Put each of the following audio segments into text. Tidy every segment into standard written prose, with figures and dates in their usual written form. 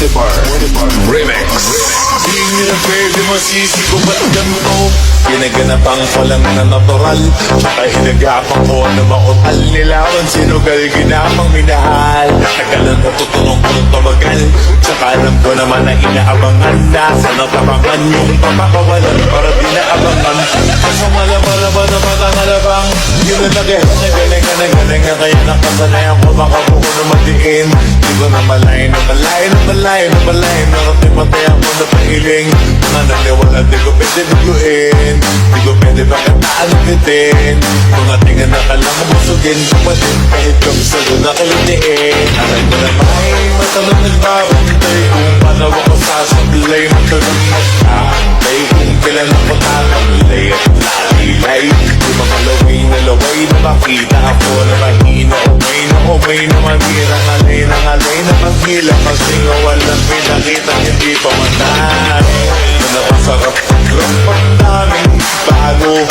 Remix. Di nyo na pwede masisi ko ba't ganito? Ginaganapan ko lang na natural, tsaka hinagapang ko na mautal. Nilawan sinugal, ginapang minahal. Tagal na natutunong ko ng tumagal, tsaka alam ko naman na inaabangan. Nasa natabangan yung papakawalan para di naabangan. Kasang malaban na patangalabang, yun na nagaling kaya nakasanayan ko baka buko na matiin. Di ko na malayo narating matay ako na pahiling. Mga naniwala di ko pwede bigluin, di ko pwede pakataan ulitin. Mga tinga na kalang busugin, kumatin kahit kamsalo na kalitiin. Aray ko na may matalong nagbabantay kung paano ako sasablay. Matalong nagkakantay kung kailan ako tatamlay at lalilay. Yung mga laway na makita ako na mahina. Umay na manira, ngalay na maghila. Kasi nga walang pinakita, hindi pa matay. Na napasarap ang daming bago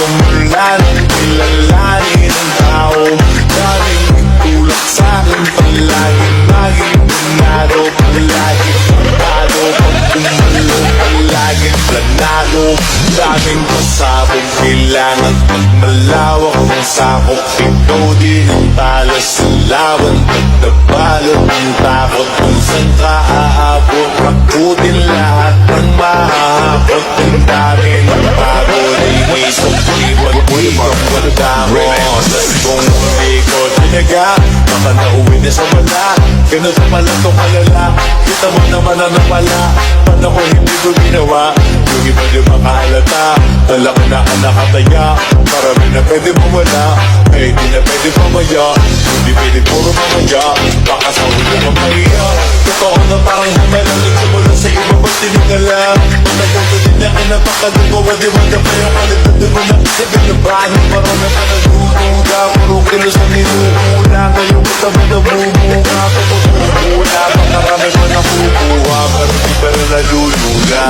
mula nang kilalanin ang tao. Daming tulak sa'kin palaging maging pinado, palaging pagkado. Pag kumalo palaging planado. Daming pasabog, kailangan pag malawak ng sakop. Ikaw din ang talas sa lawan, pagdabalot ng takot. Kung saan ka aabot, makutin lahat ng mahahapot. Ang dami ng pagod ay may sukiwan, wala damo. Kung hindi ko tinaga, baka nauwi na sa wala. Ganun naman lang itong malala, kita mo naman na napala. Paano ko hindi ko ginawa? Yung iba di makahalata, dala ko na ang nakataya. Marami na pwede mawala, eh di na pwede mamaya. Hindi pwede puro mamaya, baka sa huli mamaya. Totoo na parang humalalig simula sa iba ba't tinigala. Matagal ko din na kinapakalugawa, di magapay ang kalagdagan mo na kasi binabahin. Parang na nagduduga, puro kilos na ninuhula. Ngayon ko tama na bumuga, patutuhula. Makarami pa na kukuha, pero di pa rin naluluga.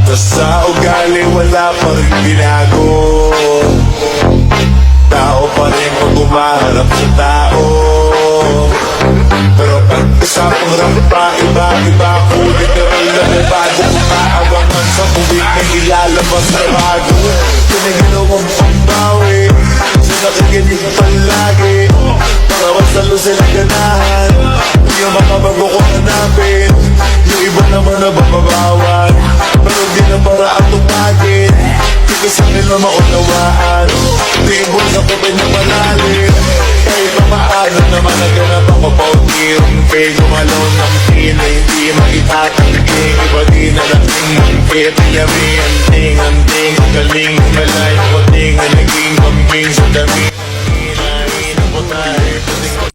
Tas sa ugali wala pa rin binago. Tao pa rin kung gumaharap sa tao. Pero pag usapang rampa, iba ko literal na bago. Umaabangan sa kuwik na ilalabas na bago. Pinaginawang pambawi, sa nakikinig palagi. Para masalo sila ganahan, yung mga bago ko hanapin. Yung iba naman na bababawan, pero di na para ang tumagin. Di ko sa nila maunawaan, di ibon sa kapay na malalim. Kahit pa maano naman naganap ako pauntirong pay. Gumalaw ng pina, hindi maitatanggi. Iba di na laking mangkit, yami, anting, galing, malayo.